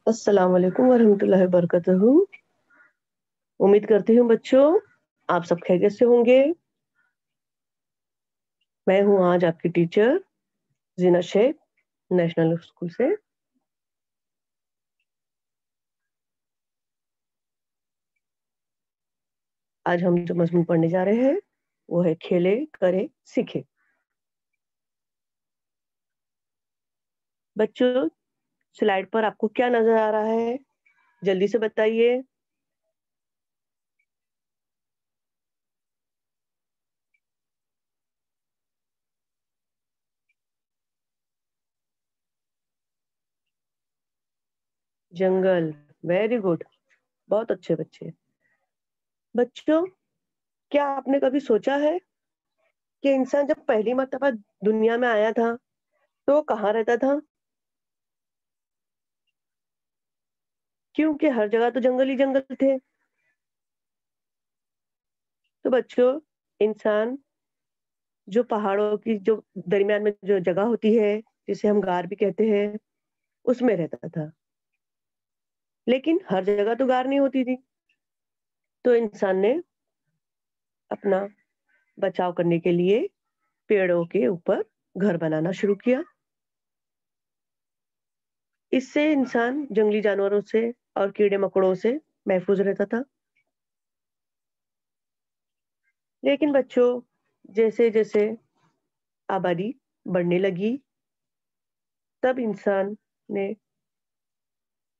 अस्सलाम वालेकुम वरहमतुल्लाहि वबरकातुहू। उम्मीद करती हूँ बच्चों आप सब खैरियत से होंगे। मैं हूँ आज आपकी टीचर जीना शेख, नेशनल स्कूल से। आज हम जो मजमून पढ़ने जा रहे हैं वो है खेले करे सीखे। बच्चों स्लाइड पर आपको क्या नजर आ रहा है, जल्दी से बताइए। जंगल, वेरी गुड, बहुत अच्छे बच्चे। बच्चों क्या आपने कभी सोचा है कि इंसान जब पहली मर्तबा दुनिया में आया था तो वो कहाँ रहता था? क्योंकि हर जगह तो जंगल ही जंगल थे। तो बच्चों इंसान जो पहाड़ों की जो दरमियान में जो जगह होती है जिसे हम गार भी कहते हैं उसमें रहता था। लेकिन हर जगह तो गार नहीं होती थी, तो इंसान ने अपना बचाव करने के लिए पेड़ों के ऊपर घर बनाना शुरू किया। इससे इंसान जंगली जानवरों से और कीड़े मकोड़ों से महफूज रहता था। लेकिन बच्चों जैसे जैसे आबादी बढ़ने लगी तब इंसान ने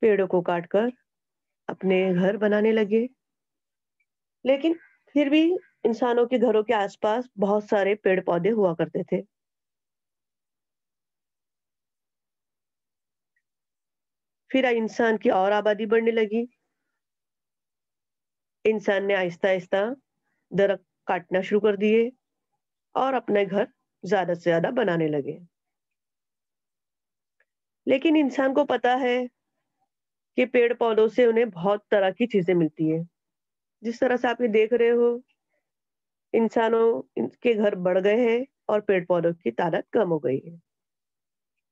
पेड़ों को काटकर अपने घर बनाने लगे। लेकिन फिर भी इंसानों के घरों के आसपास बहुत सारे पेड़ पौधे हुआ करते थे। फिर इंसान की और आबादी बढ़ने लगी। इंसान ने आहिस्ता आहिस्ता दरख्त काटना शुरू कर दिए और अपने घर ज्यादा से ज्यादा बनाने लगे। लेकिन इंसान को पता है कि पेड़ पौधों से उन्हें बहुत तरह की चीजें मिलती है। जिस तरह से आप ये देख रहे हो, इंसानों के घर बढ़ गए हैं और पेड़ पौधों की तादाद कम हो गई है।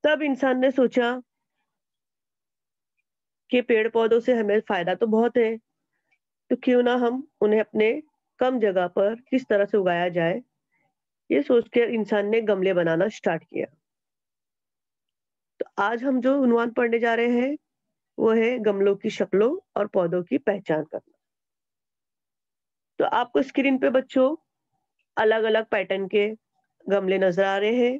तब इंसान ने सोचा कि पेड़ पौधों से हमें फायदा तो बहुत है, तो क्यों ना हम उन्हें अपने कम जगह पर किस तरह से उगाया जाए। ये सोचकर इंसान ने गमले बनाना स्टार्ट किया। तो आज हम जो उन्वान पढ़ने जा रहे हैं वो है गमलों की शक्लों और पौधों की पहचान करना। तो आपको स्क्रीन पे बच्चों अलग अलग पैटर्न के गमले नजर आ रहे हैं।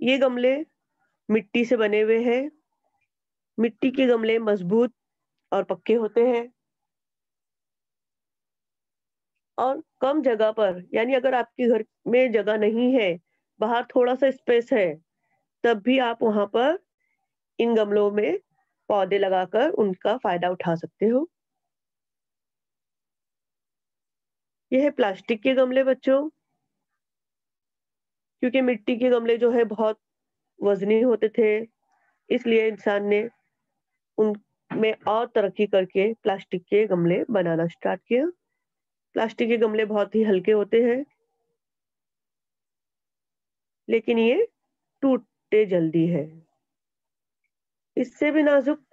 ये गमले मिट्टी से बने हुए हैं। मिट्टी के गमले मजबूत और पक्के होते हैं और कम जगह पर, यानी अगर आपके घर में जगह नहीं है, बाहर थोड़ा सा स्पेस है, तब भी आप वहां पर इन गमलों में पौधे लगाकर उनका फायदा उठा सकते हो। ये है प्लास्टिक के गमले बच्चों। क्योंकि मिट्टी के गमले जो है बहुत वजनी होते थे, इसलिए इंसान ने उनमें और तरक्की करके प्लास्टिक के गमले बनाना स्टार्ट किया। प्लास्टिक के गमले बहुत ही हल्के होते हैं, लेकिन ये टूटते जल्दी है। इससे भी नाजुक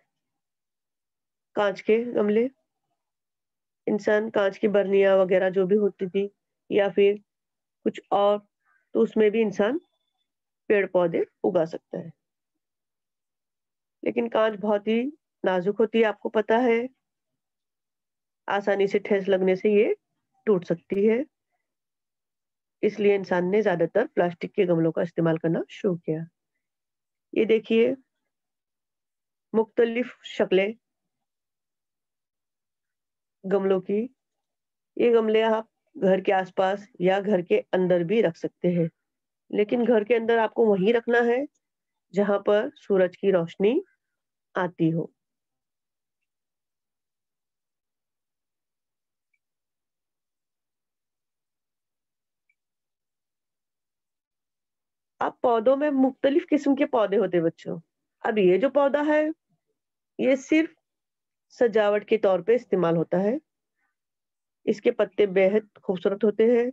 कांच के गमले, इंसान कांच की बर्नियां वगैरह जो भी होती थी या फिर कुछ और, तो उसमें भी इंसान पेड़ पौधे उगा सकता है। लेकिन कांच बहुत ही नाजुक होती है, आपको पता है। आसानी से ठेस लगने से ये टूट सकती है। इसलिए इंसान ने ज्यादातर प्लास्टिक के गमलों का इस्तेमाल करना शुरू किया। ये देखिए मुख्तलिफ शक्लें गमलों की। ये गमले आप घर के आसपास या घर के अंदर भी रख सकते हैं, लेकिन घर के अंदर आपको वहीं रखना है जहां पर सूरज की रोशनी आती हो। अब पौधों में मुख्तलिफ किस्म के पौधे होते हैं बच्चों। अब ये जो पौधा है ये सिर्फ सजावट के तौर पे इस्तेमाल होता है। इसके पत्ते बेहद खूबसूरत होते हैं।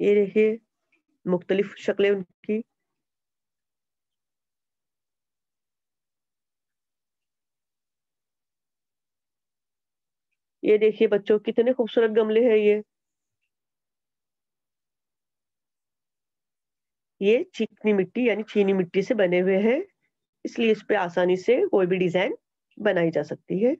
ये देखिए मुख्तलिफ शक्लें उनकी। ये देखिए बच्चों कितने खूबसूरत गमले हैं ये। ये चिकनी मिट्टी यानी चीनी मिट्टी से बने हुए हैं, इसलिए इस पे आसानी से कोई भी डिज़ाइन बनाई जा सकती है।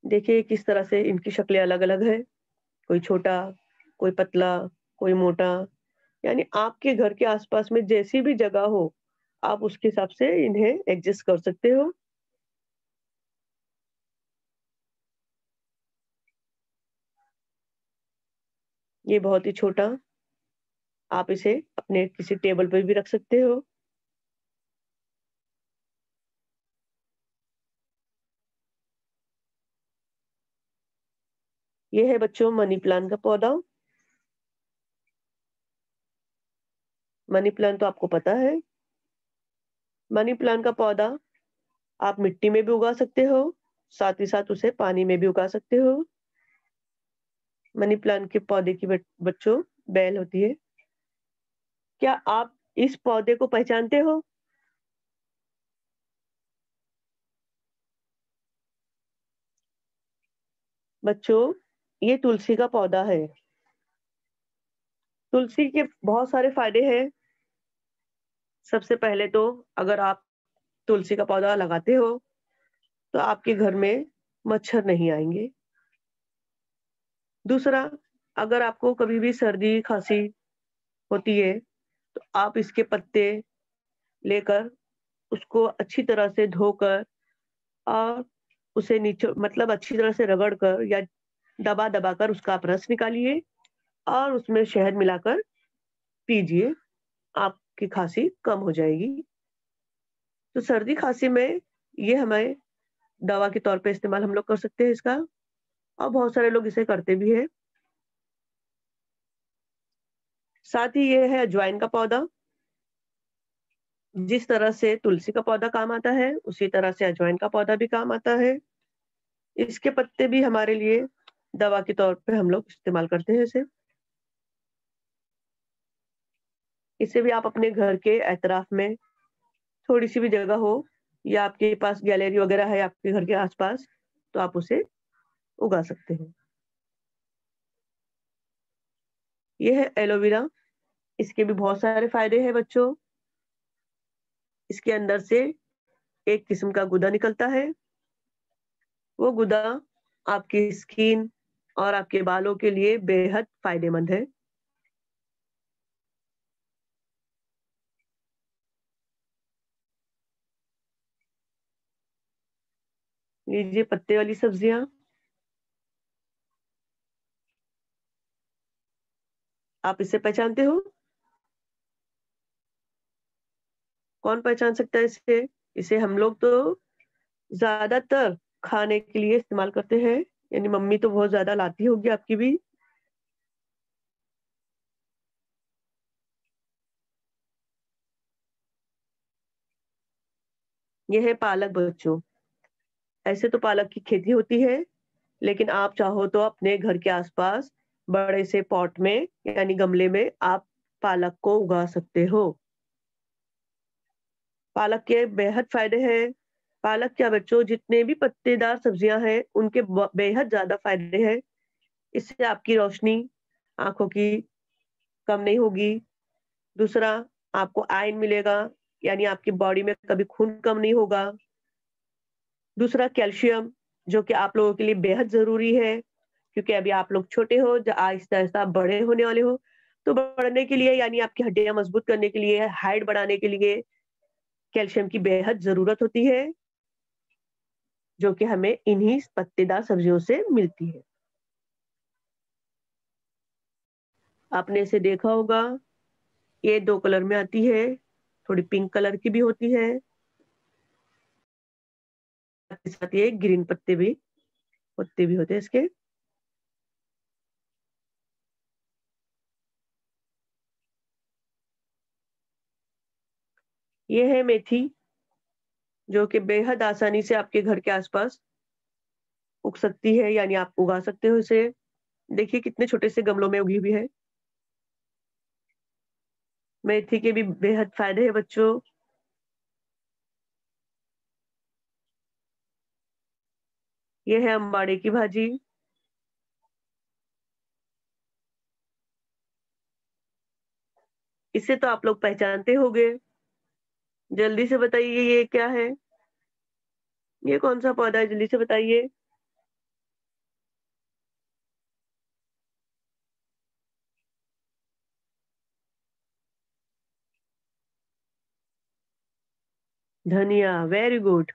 देखिए किस तरह से इनकी शक्लें अलग-अलग हैं, कोई छोटा, कोई पतला, कोई मोटा, यानी आपके घर के आस-पास में जैसी भी जगह हो, आप उसके हिसाब से इन्हें एडजस्ट कर सकते हो। ये बहुत ही छोटा, आप इसे अपने किसी टेबल पे भी रख सकते हो। ये है बच्चों मनी प्लांट का पौधा। मनी प्लांट तो आपको पता है। मनी प्लांट का पौधा आप मिट्टी में भी उगा सकते हो, साथ ही साथ उसे पानी में भी उगा सकते हो। मनी प्लांट के पौधे की बच्चों बेल होती है। क्या आप इस पौधे को पहचानते हो? बच्चों, ये तुलसी का पौधा है। तुलसी के बहुत सारे फायदे हैं। सबसे पहले तो अगर आप तुलसी का पौधा लगाते हो, तो आपके घर में मच्छर नहीं आएँगे। दूसरा, अगर आपको कभी भी सर्दी, खाँसी होती है, तो आप इसके पत्ते लेकर उसको अच्छी तरह से धोकर और उसे मतलब अच्छी तरह से रगड़ कर या दबा-दबा कर उसका आप रस निकालिए और उसमें शहद मिलाकर पीजिए, आपकी खाँसी कम हो जाएगी। तो सर्दी-खाँसी में ये हमें दवा के तौर पे इस्तेमाल हम लोग कर सकते हैं इसका, और बहुत सारे लोग इसे करते भी हैं। साथ ही ये है अजवाइन का पौधा। जिस तरह से तुलसी का पौधा काम आता है, उसी तरह से अजवाइन का पौधा भी काम आता है। इसके पत्ते भी हमारे लिए दवा के तौर पे हम लोग इस्तेमाल करते हैं इसे। इसे भी आप अपने घर के एतराफ़ में थोड़ी-सी भी जगह हो या आपके पास गैलरी वगैरह है आपके घर के आस-पास, तो आप उसे उगा सकते हैं। ये है एलोवेरा, इसके भी बहुत सारे फ़ायदे हैं बच्चों। इसके अंदर से एक किस्म का गूदा निकलता है, वो गूदा आपकी स्किन और आपके बालों के लिए बेहद फ़ायदेमंद है। लीजिए पत्ते वाली सब्जियाँ, आप इसे पहचानते हो? कौन पहचान सकता है इसे? इसे हम लोग तो ज़्यादातर खाने के लिए इस्तेमाल करते हैं, यानी मम्मी तो बहुत ज़्यादा लाती होगी आपकी भी। ये है पालक बच्चों। ऐसे तो पालक की खेती होती है, लेकिन आप चाहो तो अपने घर के आस-पास बड़े से पॉट में यानी गमले में आप पालक को उगा सकते हो। पालक के बेहद फ़ायदे हैं। पालक क्या बच्चों जितने भी पत्तेदार सब्जियाँ हैं, उनके बेहद ज़्यादा फ़ायदे हैं। इससे आपकी रोशनी आँखों की कम नहीं होगी। दूसरा, आपको आयरन मिलेगा, यानी आपकी बॉडी में कभी खून कम नहीं होगा। दूसरा कैल्शियम, जो कि आप लोगों के लिए बेहद ज़रूरी है, क्योंकि अभी आप लोग छोटे हो, आहिस्ता-आहिस्ता आप बड़े होने वाले हो। तो बढ़ने के लिए यानी आपकी हड्डियाँ मजबूत करने के लिए, हाइट बढ़ाने के लिए कैल्शियम की बेहद ज़रूरत होती है, जो कि हमें इन्हीं पत्तेदार सब्जियों से मिलती है। आपने इसे देखा होगा, ये 2 कलर में आती है, थोड़ी पिंक कलर की भी होती है, साथ ही साथ ये ग्रीन पत्ते भी होते हैं इसके। ये है मेथी, जो कि बेहद आसानी से आपके घर के आसपास उग सकती है, यानी आप उगा सकते हो इसे। देखिए कितने छोटे से गमलों में उगी हुई है। मेथी के भी बेहद फायदे हैं बच्चों। ये है अम्बाड़े की भाजी। इसे तो आप लोग पहचानते होंगे। जल्दी से बताइए ये क्या है? ये कौन सा पौधा है? जल्दी से बताइए। धनिया, वेरी गुड।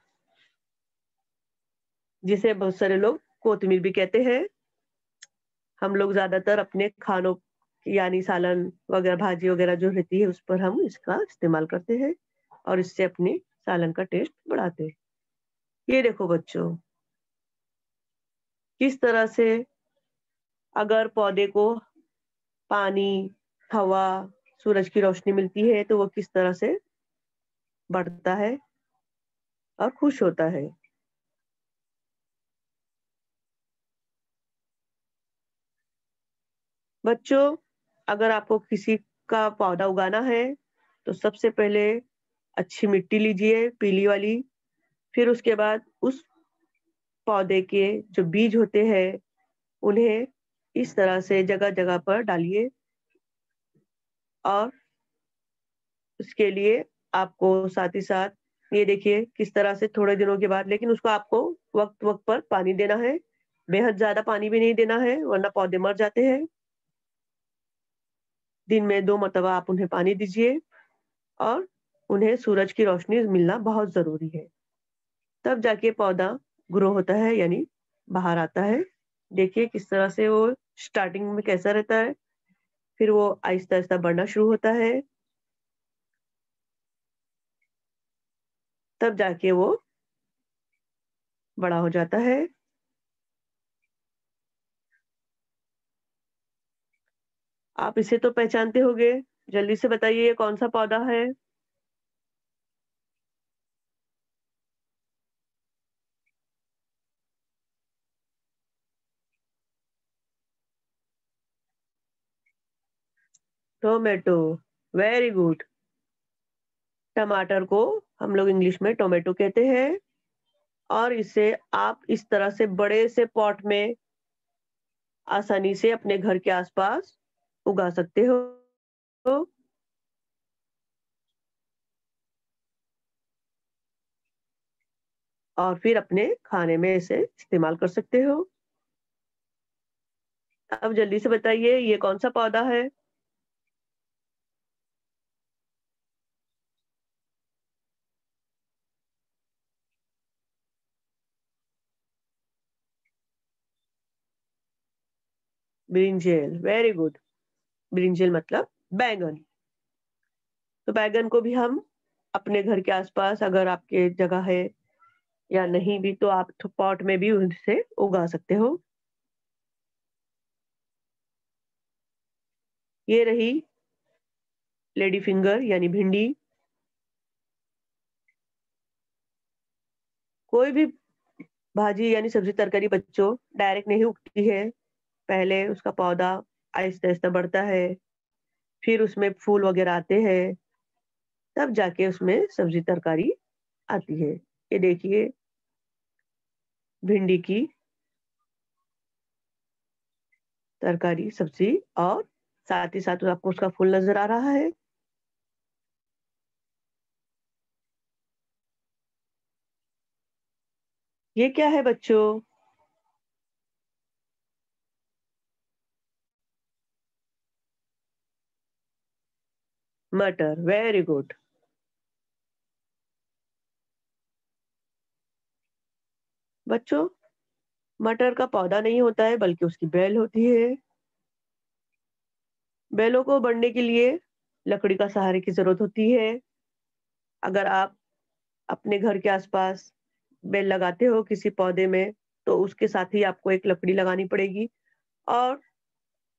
जिसे बहुत सारे लोग कोतमीर भी कहते हैं। हम लोग ज्यादातर अपने खानों यानी सालन वगैरह, भाजी वगैरह जो रहती है उस पर हम इसका इस्तेमाल करते हैं और इससे अपने सालन का टेस्ट बढ़ाते हैं। ये देखो बच्चों, किस तरह से अगर पौधे को पानी, हवा, सूरज की रोशनी मिलती है तो वो किस तरह से बढ़ता है और खुश होता है। बच्चों, अगर आपको किसी का पौधा उगाना है तो सबसे पहले अच्छी मिट्टी लीजिए, पीली वाली। फिर उसके बाद उस पौधे के जो बीज होते हैं उन्हें इस तरह से जगह-जगह पर डालिए और उसके लिए आपको साथ ही साथ ये देखिए किस तरह से थोड़े दिनों के बाद, लेकिन उसको आपको वक्त-वक्त पर पानी देना है। बेहद ज़्यादा पानी भी नहीं देना है वरना पौधे मर जाते हैं। दिन में 2 मर्तबा आप उन्हें पानी दीजिए और उन्हें सूरज की रोशनी मिलना बहुत ज़रूरी है। तब जाके पौधा ग्रो होता है यानी बाहर आता है। देखिए किस तरह से वो स्टार्टिंग में कैसा रहता है, फिर वो आहिस्ता-आहिस्ता बढ़ना शुरू होता है, तब जाके वो बड़ा हो जाता है। आप इसे तो पहचानते होंगे, जल्दी से बताइए ये कौन-सा पौधा है? Tomato, very good. टमाटर को हम लोग इंग्लिश में टोमेटो कहते हैं और इसे आप इस तरह से बड़े से पॉट में आसानी से अपने घर के आस-पास उगा सकते हो और फिर अपने खाने में इसे इस्तेमाल कर सकते हो। अब जल्दी से बताइए ये कौन-सा पौधा है? Brinjal, very good. ब्रिंजल मतलब बैंगन। तो बैंगन को भी हम अपने घर के आस-पास, अगर आपके जगह है या नहीं भी तो आप पॉट में भी उनसे उगा सकते हो। ये रही लेडी फिंगर यानी भिंडी। कोई भी भाजी यानी सब्जी तरकारी बच्चों डायरेक्ट नहीं उगती है। पहले उसका पौधा आहिस्ता-आहिस्ता बढ़ता है, फिर उसमें फूल वगैरह आते हैं, तब जाके उसमें सब्जी तरकारी आती है। ये देखिए भिंडी की तरकारी, सब्जी और साथ ही साथ आपको उसका फूल नज़र आ रहा है। ये क्या है बच्चों? मटर, वेरी गुड। बच्चों, मटर का पौधा नहीं होता है बल्कि उसकी बेल होती है। बेलों को बढ़ने के लिए लकड़ी का सहारे की ज़रूरत होती है। अगर आप अपने घर के आस-पास बेल लगाते हो किसी पौधे में, तो उसके साथ ही आपको एक लकड़ी लगानी पड़ेगी और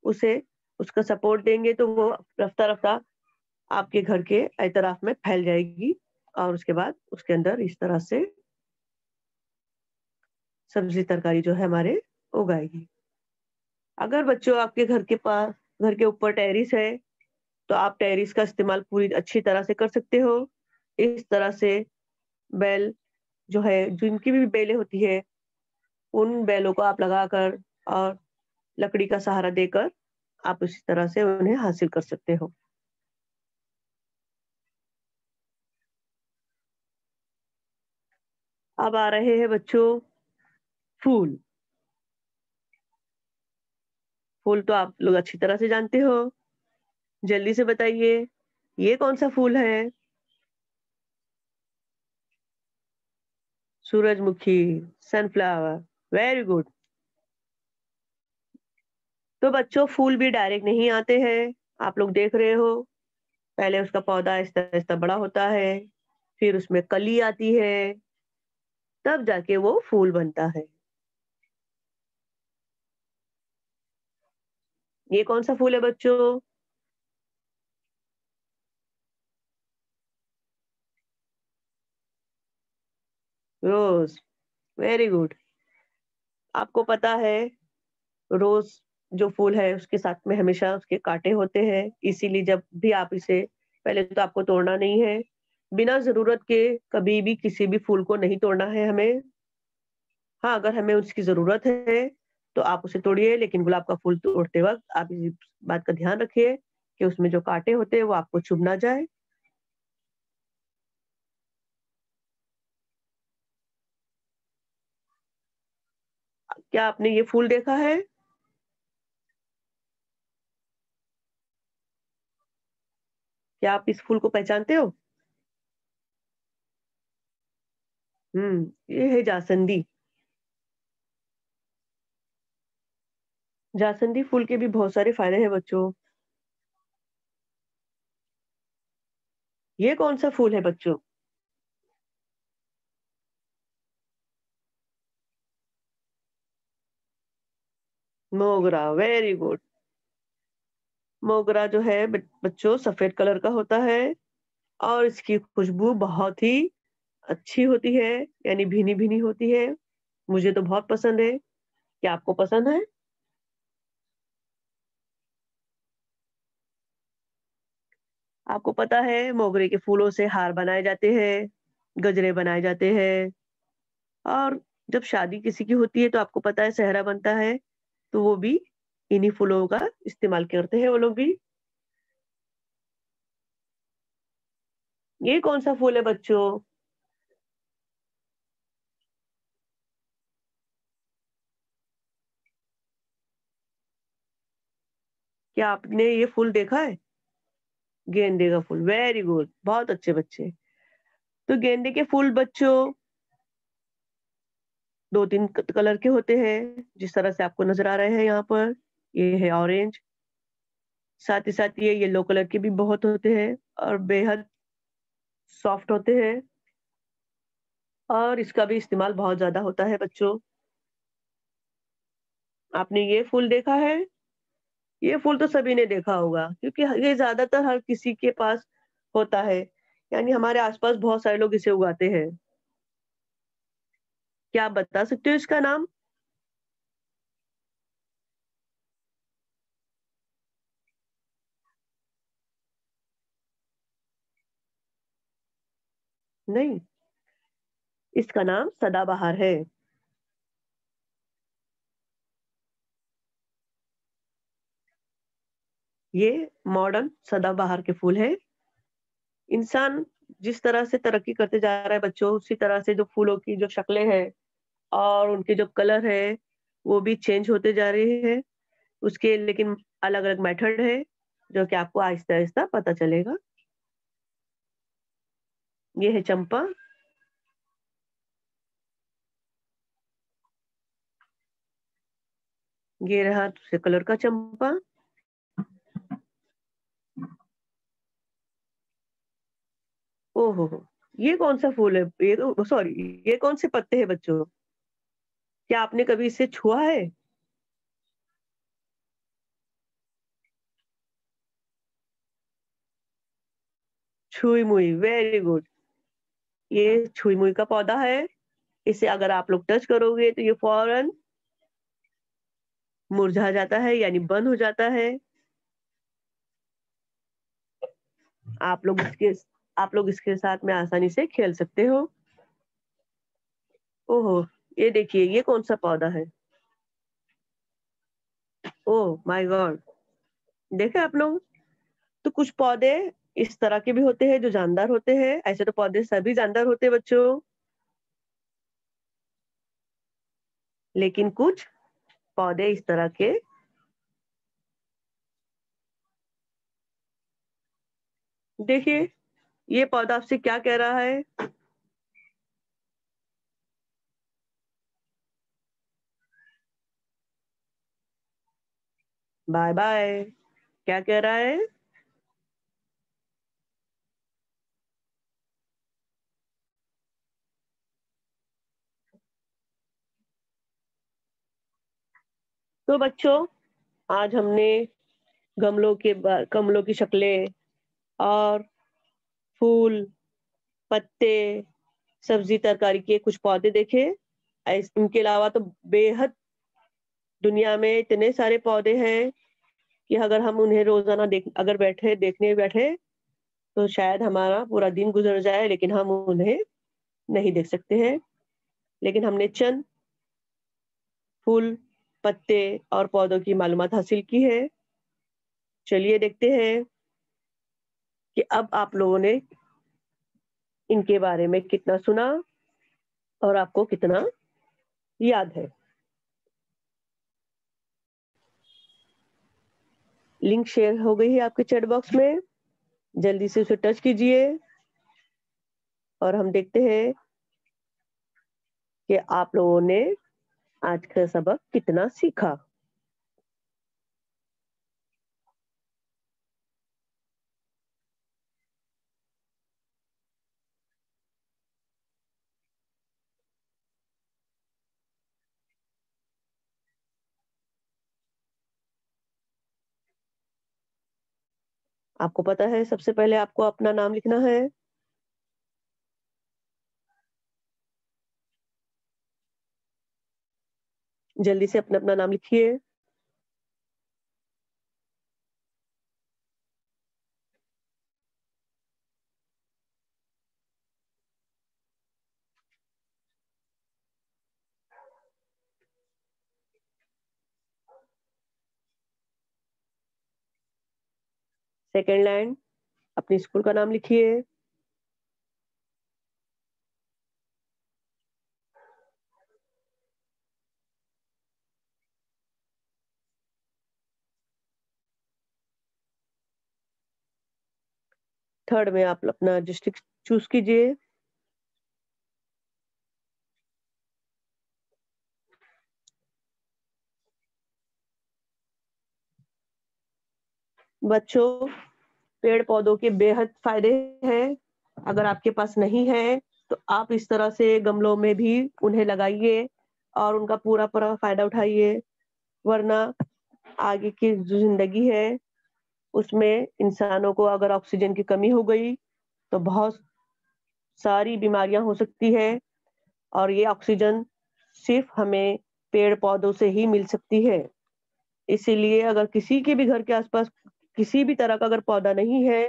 उसे उसका सपोर्ट देंगे तो वो रफ्ता-रफ्ता आपके घर के एतराफ़ में फैल जाएगी اور اس کے بعد اس کے اندر اس طرح سے سبزی ترکاری جو ہے ہمارے اگائے گی. اگر بچوں آپ کے گھر کے اوپر ٹیرس ہے تو آپ ٹیرس کا استعمال پوری اچھی طرح سے کر سکتے ہو. اس طرح سے بیل جو ہے، جن کی بھی بیلیں ہوتی ہے، ان بیلوں کو آپ لگا کر اور لکڑی کا سہارا دے کر آپ اسی طرح سے انہیں حاصل کر سکتے ہو. اب آ رہے ہیں بچوں پھول. پھول تو آپ لوگ اچھی طرح سے جانتے ہو. جلدی سے بتائیے یہ کون سا پھول ہے؟ سورج مکھی، سن فلاور. Very good. تو بچوں پھول بھی ڈائریکٹ نہیں آتے ہیں. آپ لوگ دیکھ رہے ہو پہلے اس کا پودا آہستہ آہستہ بڑا ہوتا ہے، پھر اس میں کلی آتی ہے، تب جا کے وہ پھول بنتا ہے. یہ کون سا پھول ہے بچوں؟ روز. Very good. آپ کو پتا ہے روز جو پھول ہے اس کے ساتھ میں ہمیشہ اس کے کانٹے ہوتے ہیں، اسی لیے جب بھی آپ اسے، پہلے تو آپ کو توڑنا نہیں ہے، بنا ضرورت کے کبھی بھی کسی بھی پھول کو نہیں توڑنا ہے ہمیں. ہاں، اگر ہمیں اس کی ضرورت ہے تو آپ اسے توڑیے، لیکن گلاب کا پھول توڑتے وقت آپ اس بات کا دھیان رکھیے کہ اس میں جو کانٹے ہوتے ہیں وہ آپ کو چبھ نہ جائے. کیا آپ نے یہ پھول دیکھا ہے؟ کیا آپ اس پھول کو پہچانتے ہو؟ یہ ہے جاسندی. جاسندی پھول کے بھی بہت سارے فائدے ہیں بچوں. یہ کون سا پھول ہے بچوں؟ موگرا. Very good. موگرا جو ہے بچوں سفید کلر کا ہوتا ہے اور اس کی خوشبو بہت ہی اچھی ہوتی ہے، یعنی بھینی بھینی ہوتی ہے. مجھے تو بہت پسند ہے. کیا آپ کو پسند ہے؟ آپ کو پتا ہے موگرے کے پھولوں سے ہار بنائے جاتے ہیں، گجرے بنائے جاتے ہیں، اور جب شادی کسی کی ہوتی ہے تو آپ کو پتا ہے سہرا بنتا ہے، تو وہ بھی انہی پھولوں کا استعمال کرتے ہیں وہ لوگ بھی. یہ کون سا پھول ہے بچوں؟ کیا آپ نے یہ پھول دیکھا ہے؟ گیندے کا پھول. Very good. بہت اچھے بچے. تو گیندے کے پھول بچوں دو تین کلر کے ہوتے ہیں، جس طرح سے آپ کو نظر آ رہے ہیں یہاں پر. یہ ہے اورنج، ساتھ ہی ساتھ یہ یلو کلر کے بھی بہت ہوتے ہیں اور بے حد سافٹ ہوتے ہیں، اور اس کا بھی استعمال بہت زیادہ ہوتا ہے بچوں. آپ نے یہ پھول دیکھا ہے؟ یہ پھول تو سبھی نے دیکھا ہوگا کیونکہ یہ زیادہ تر ہر کسی کے پاس ہوتا ہے، یعنی ہمارے آس پاس بہت سارے لوگ اسے اگاتے ہیں. کیا آپ بتا سکتے ہو اس کا نام؟ نہیں، اس کا نام سدا بہار ہے. یہ ماڈرن سدا بہار کے پھول ہے. انسان جس طرح سے ترقی کرتے جا رہا ہے بچوں، اسی طرح سے جو پھولوں کی جو شکلیں ہیں اور ان کے جو کلر ہے وہ بھی چینج ہوتے جا رہے ہیں. اس کے لیکن الگ الگ میتھڈ ہے جو کہ آپ کو آہستہ آہستہ پتا چلے گا. یہ ہے چمپا. یہ رہا دوسرے کلر کا چمپا. او ہو، یہ کون سا پھول ہے؟ یہ سوری، یہ کون سے پتے ہیں بچوں؟ کیا آپ نے کبھی اسے چھوا ہے؟ چھوئی موئی. Very good. یہ چھوئی मुई کا پودا ہے. اسے اگر آپ لوگ ٹچ کرو گے تو یہ فوراً مرجھا جاتا ہے یعنی بند ہو جاتا ہے. آپ لوگ اس کے ساتھ میں آسانی سے کھیل سکتے ہو. اوہو یہ دیکھیے یہ کون سا پودا ہے. او مائی گاڈ. دیکھیں آپ لوگ تو کچھ پودے اس طرح کے بھی ہوتے ہیں جو جاندار ہوتے ہیں. ایسے تو پودے سبھی جاندار ہوتے ہیں بچوں, لیکن کچھ پودے اس طرح کے دیکھیے یہ پودا آپ سے کیا کہہ رہا ہے. Bye bye. کیا کہہ رہا ہے؟ تو بچوں آج ہم نے گملوں کی شکلیں اور پھول, پتے, سبزی ترکاری کے کچھ پودے دیکھے. ان کے علاوہ تو بے حد دنیا میں اتنے سارے پودے ہیں کہ اگر ہم انہیں روزانہ دیکھنے بیٹھے تو شاید ہمارا پورا دن گزر جائے, لیکن ہم انہیں نہیں دیکھ سکتے ہیں. لیکن ہم نے چند پھول, پتے اور پودوں کی معلومات حاصل کی ہے. چلیے دیکھتے ہیں کہ اب آپ لوگوں نے ان کے بارے میں کتنا سنا اور آپ کو کتنا یاد ہے. لنک شیئر ہو گئی ہے آپ کے چیٹ باکس میں, جلدی سے اسے ٹچ کیجئے اور ہم دیکھتے ہیں کہ آپ لوگوں نے آج کا سبق کتنا سیکھا. آپ کو پتا ہے سب سے پہلے آپ کو اپنا نام لکھنا ہے. جلدی سے اپنا نام لکھیے. سیکنڈ لائن اپنی اسکول کا نام لکھیے. تھرڈ میں آپ اپنا ڈسٹرکٹ چوز کیجئے. بچوں پیڑ پودوں کے بے حد فائدے ہیں. اگر آپ کے پاس نہیں ہے تو آپ اس طرح سے گملوں میں بھی انہیں لگائیے اور ان کا پورا فائدہ اٹھائیے. ورنہ آگے کی جو زندگی ہے اس میں انسانوں کو اگر آکسیجن کی کمی ہو گئی تو بہت ساری بیماریاں ہو سکتی ہے, اور یہ آکسیجن صرف ہمیں پیڑ پودوں سے ہی مل سکتی ہے. اسی لیے اگر کسی کے بھی گھر کے آس پاس کسی بھی طرح کا اگر پودا نہیں ہے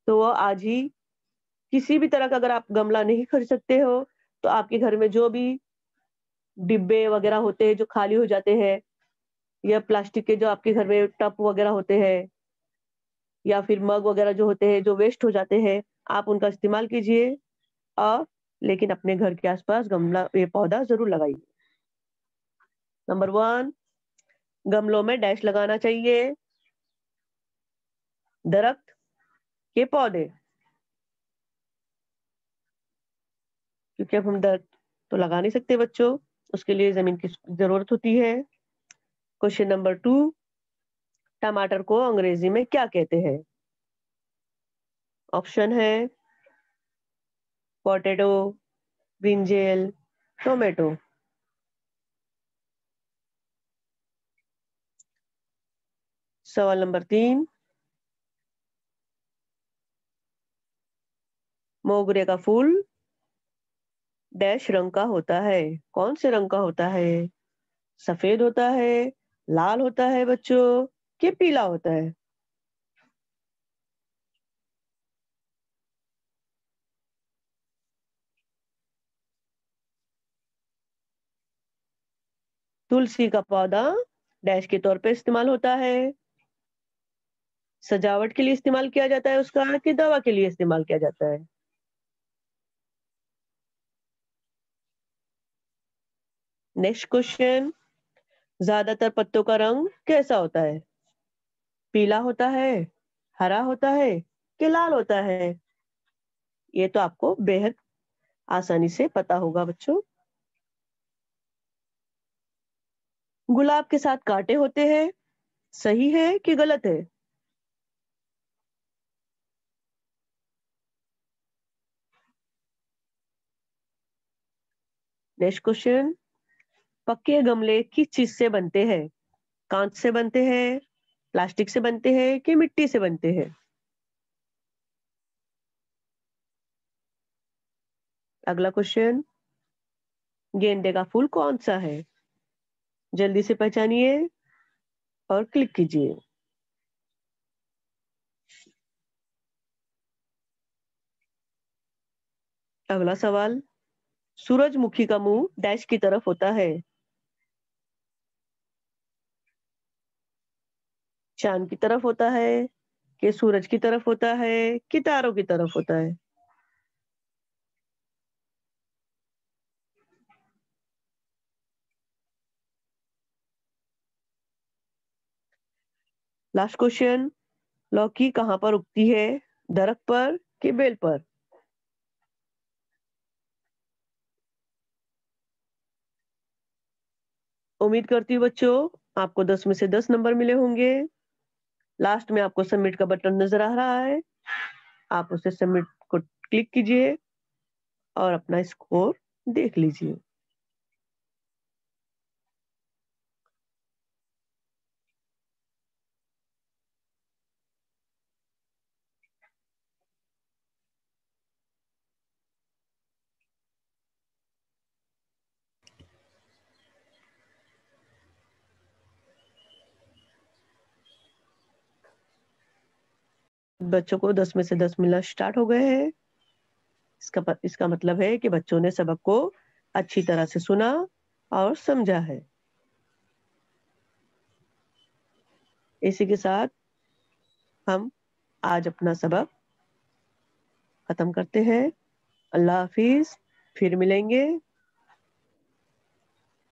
تو وہ آج ہی کسی بھی طرح کا اگر آپ گملہ نہیں خرید سکتے ہو تو آپ کے گھر میں جو بھی ڈبے وغیرہ ہوتے ہیں جو خالی ہو جاتے ہیں, یا پلاسٹک کے جو آپ کے گھر میں ٹب وغیرہ ہوتے ہیں, یا پھر مگ وغیرہ جو ہوتے ہیں جو ویسٹ ہو جاتے ہیں, آپ ان کا استعمال کیجئے. اور لیکن اپنے گھر کے آس پاس گملہ یہ پودا ضرور لگائیے. نمبر 1, گملوں میں ڈیش لگانا چاہیے. درخت کے پودے, کیونکہ اب ہم درخت تو لگا نہیں سکتے بچوں, اس کے لیے زمین کی ضرورت ہوتی ہے. کوشچن نمبر 2, ٹماٹر کو انگریزی میں کیا کہتے ہیں؟ آپشن ہے پوٹیٹو, برنجل, ٹومیٹو. سوال نمبر 3, موگرے کا پھول डैश रंग का होता है। कौन से रंग का होता है? सफेद होता है, लाल होता है बच्चों, कि पीला होता है? तुलसी का पौधा डैश के तौर पे इस्तेमाल होता है। सजावट के लिए इस्तेमाल किया जाता है उसका, कि दवा के लिए इस्तेमाल किया जाता है? नेक्स्ट क्वेश्चन, ज्यादातर पत्तों का रंग कैसा होता है? पीला होता है, हरा होता है, कि लाल होता है? ये तो आपको बेहद आसानी से पता होगा बच्चों। गुलाब के साथ कांटे होते हैं, सही है कि गलत है? नेक्स्ट क्वेश्चन, पक्के गमले किस चीज से बनते हैं? कांच से बनते हैं, प्लास्टिक से बनते हैं, कि मिट्टी से बनते हैं? अगला क्वेश्चन, गेंदे का फूल कौन सा है? जल्दी से पहचानिए और क्लिक कीजिए। अगला सवाल, सूरजमुखी का मुंह डैश की तरफ होता है। चांद की तरफ होता है, कि सूरज की तरफ होता है, कि तारों की तरफ होता है? लास्ट क्वेश्चन, लौकी कहाँ पर उगती है? दरख्त पर कि बेल पर? उम्मीद करती हूँ बच्चों आपको 10 में से 10 नंबर मिले होंगे। लास्ट में आपको सबमिट का बटन नजर आ रहा है, आप उसे सबमिट को क्लिक कीजिए और अपना स्कोर देख लीजिए। बच्चों को 10 में से 10 मिलना स्टार्ट हो गए हैं। इसका मतलब है कि बच्चों ने सबक को अच्छी तरह से सुना और समझा है। इसी के साथ हम आज अपना सबक खत्म करते हैं। अल्लाह हाफिज, फिर मिलेंगे।